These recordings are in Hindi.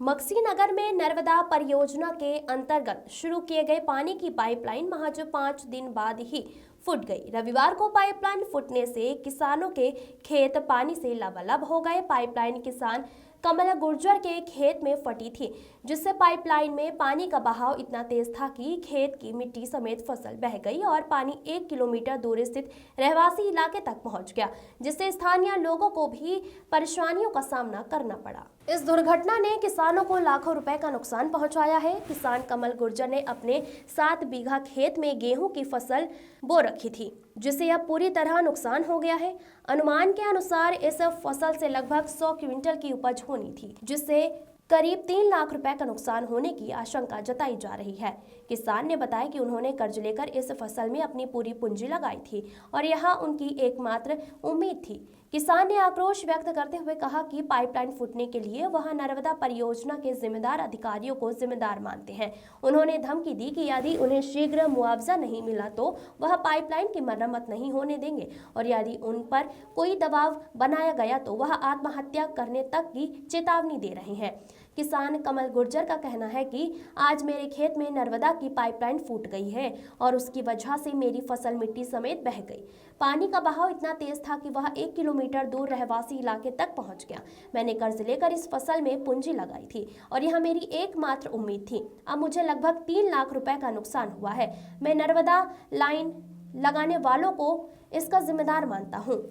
मक्सी नगर में नर्मदा परियोजना के अंतर्गत शुरू किए गए पानी की पाइपलाइन महज 5 दिन बाद ही फूट गई। रविवार को पाइपलाइन फूटने से किसानों के खेत पानी से लबालब हो गए। पाइपलाइन किसान कमल गुर्जर के खेत में फटी थी, जिससे पाइपलाइन में पानी का बहाव इतना तेज था कि खेत की मिट्टी समेत फसल बह गई और पानी 1 किलोमीटर दूर स्थित रहवासी इलाके तक पहुंच गया, जिससे स्थानीय लोगों को भी परेशानियों का सामना करना पड़ा। इस दुर्घटना ने किसानों को लाखों रुपए का नुकसान पहुंचाया है। किसान कमल गुर्जर ने अपने 7 बीघा खेत में गेहूं की फसल बो रखी थी, जिसे अब पूरी तरह नुकसान हो गया है। अनुमान के अनुसार इस फसल से लगभग 100 क्विंटल की उपज होनी थी, जिससे करीब 3 लाख रुपए का नुकसान होने की आशंका जताई जा रही है। किसान ने बताया कि उन्होंने कर्ज लेकर इस फसल में अपनी पूरी पूंजी लगाई थी और यह उनकी एकमात्र उम्मीद थी। किसान ने आक्रोश व्यक्त करते हुए कहा कि पाइपलाइन फूटने के लिए वह नर्मदा परियोजना के जिम्मेदार अधिकारियों को जिम्मेदार मानते हैं। उन्होंने धमकी दी कि यदि उन्हें शीघ्र मुआवजा नहीं मिला तो वह पाइपलाइन की मरम्मत नहीं होने देंगे और यदि उन पर कोई दबाव बनाया गया तो वह आत्महत्या करने तक की चेतावनी दे रहे हैं। किसान कमल गुर्जर का कहना है कि आज मेरे खेत में नर्मदा की पाइपलाइन फूट गई है और उसकी वजह से मेरी फसल मिट्टी समेत बह गई। पानी का बहाव इतना तेज था कि वह 1 किलोमीटर दूर रहवासी इलाके तक पहुंच गया। मैंने कर्ज लेकर इस फसल में पूंजी लगाई थी और यह मेरी एकमात्र उम्मीद थी। अब मुझे लगभग 3 लाख रुपए का नुकसान हुआ है। मैं नर्मदा लाइन लगाने वालों को इसका जिम्मेदार मानता हूँ।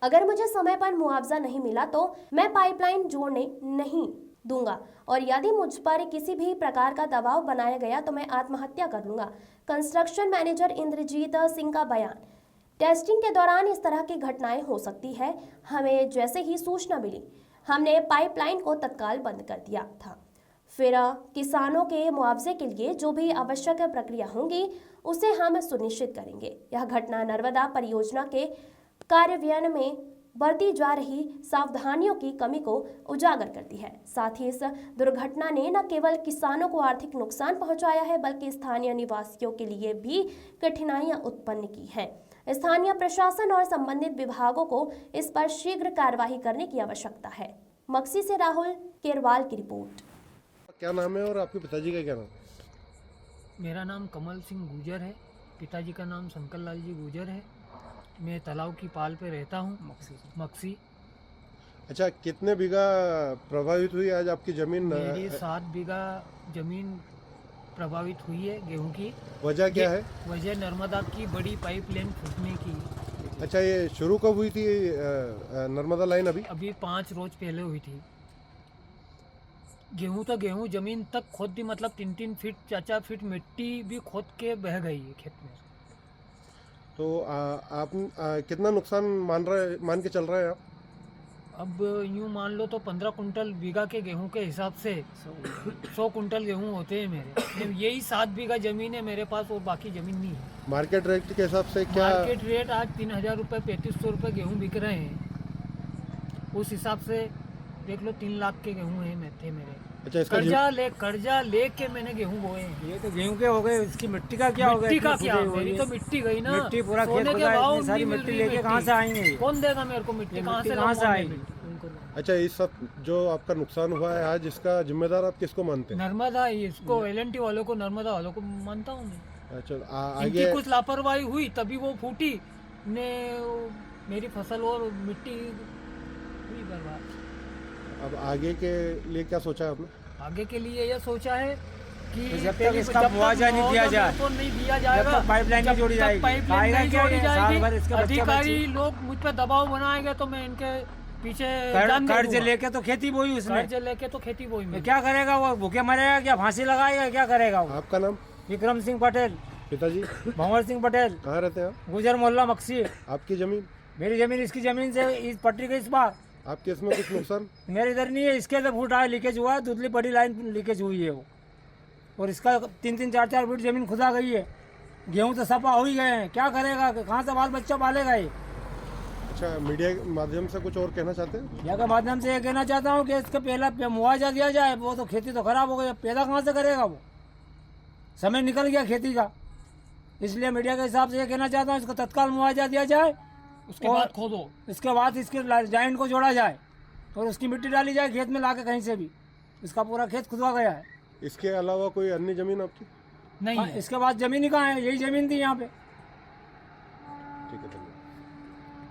अगर मुझे समय पर मुआवजा नहीं मिला तो मैं पाइपलाइन जोड़ने नहीं दूंगा और यदि मुझ पर किसी भी प्रकार का दबाव बनाया गया तो मैं आत्महत्या कर लूंगा। कंस्ट्रक्शन मैनेजर इंद्रजीत सिंह का बयान। टेस्टिंग के दौरान इस तरह की घटनाएं हो सकती है। हमें जैसे ही सूचना मिली हमने पाइपलाइन को तत्काल बंद कर दिया था। फिर किसानों के मुआवजे के लिए जो भी आवश्यक प्रक्रिया होगी उसे हम सुनिश्चित करेंगे। यह घटना नर्मदा परियोजना के कार्यान्वयन में बरती जा रही सावधानियों की कमी को उजागर करती है। साथ ही इस दुर्घटना ने न केवल किसानों को आर्थिक नुकसान पहुंचाया है बल्कि स्थानीय निवासियों के लिए भी कठिनाइयां उत्पन्न की हैं। स्थानीय प्रशासन और संबंधित विभागों को इस पर शीघ्र कार्यवाही करने की आवश्यकता है। मक्सी से राहुल केरवाल की रिपोर्ट। क्या नाम है और आपके पिताजी का क्या नाम? मेरा नाम कमल सिंह गुर्जर है, पिताजी का नाम शंकर लाल जी गुर्जर है। मैं तालाब की पाल पे रहता हूँ, मक्सी। अच्छा, कितने बीघा प्रभावित हुई आज आपकी जमीन? मेरी 7 बीघा जमीन प्रभावित हुई है गेहूं की। वजह क्या है? वजह नर्मदा की बड़ी पाइपलाइन फूटने की। अच्छा, ये शुरू कब हुई थी नर्मदा लाइन? अभी 5 रोज पहले हुई थी। गेहूं तो गेहूं जमीन तक खोद दी, मतलब 3-3 फीट 4-4 फीट मिट्टी भी खोद के बह गई है खेत में। तो आप कितना नुकसान मान के चल रहा है आप? अब यूँ मान लो तो 15 कुंटल बीघा के गेहूं के हिसाब से 100 कुंटल गेहूं होते हैं मेरे। यही 7 बीघा जमीन है मेरे पास और बाकी जमीन नहीं है। मार्केट रेट के हिसाब से क्या? मार्केट रेट आज 3000 रुपये 3500 रुपये गेहूं बिक रहे हैं। उस हिसाब से देख लो 3 लाख के गेहूं हैं मेरे। अच्छा, इसका कर्जा लेके मैंने गेहूं बोए हैं। ये तो गेहूं के हो गए, इसकी मिट्टी का क्या हो गया? मिट्टी का क्या? मेरी तो मिट्टी गई ना। मिट्टी पूरा खेत सोने के बगा, भाव इतनी सारी नहीं मिट्टी मिल रही। लेके कहाँ से आएंगे? कौन देगा मेरे को मिट्टी? कहाँ से आएगी? अच्छा, इस सब जो आपका नुकसान हुआ है आज, इसका जिम्मेदार आप किसको मानते हैं? नर्मदा, इसको LNT वालों को, नर्मदा वालों को मानता हूँ मैं। अच्छा, इनकी आगे कुछ लापरवाही हुई तभी वो फूटी ने, मेरी फसल और मिट्टी हुई बर्बाद। अब आगे के लिए क्या सोचा है आपने? आगे के लिए यह सोचा है कि जब तक इसका मुआवजा नहीं दिया जाए, तो नहीं दिया जाएगा, पाइपलाइन नहीं जोड़ी जाएगी, पाइपलाइन नहीं जोड़ी जाएगी, अधिकारी अधिकारी लोग मुझ पे दबाव बनाएंगे तो मैं इनके पीछे कर्ज लेके तो खेती बोई, उसने कर्ज लेके तो खेती बोई में। क्या करेगा वो? भूखे मरेगा क्या? फांसी लगाएगा? क्या करेगा वो? आपका नाम? विक्रम सिंह पटेल। पिताजी? भंवर सिंह पटेल। कहाँ रहते हैं आप? गुजर मोहल्ला मक्सी। आपकी जमीन? मेरी जमीन इसकी जमीन से इस पट्टी के इस बार। आपके इसमें कुछ नुकसान? मेरे इधर नहीं है, इसके इधर फूटा है, लीकेज हुआ है, दुधली बड़ी लाइन लीकेज हुई है वो, और इसका 3-3 4-4 फीट जमीन खुदा गई है। गेहूं तो सफा हो ही गए हैं, क्या करेगा? कहाँ से बाल बच्चा पालेगा ये? अच्छा, मीडिया के माध्यम से कुछ और कहना चाहते हैं? मीडिया के माध्यम से ये कहना चाहता हूँ कि इसका पहला मुआवजा दिया जाए। वो तो खेती तो खराब हो गई, पैदा कहाँ से करेगा वो? समय निकल गया खेती का। इसलिए मीडिया के हिसाब से ये कहना चाहता हूँ इसको तत्काल मुआवजा दिया जाए। उसके बाद खोदो, इसके बाद इसके जॉइंट को जोड़ा जाए और उसकी मिट्टी डाली जाए खेत में लाके कहीं से भी। इसका पूरा खेत खुदवा गया है। इसके अलावा कोई अन्य जमीन आपकी? नहीं हाँ, है। इसके बाद जमीन ही कहाँ है, यही जमीन थी यहाँ पे। ठीक है, धन्यवाद।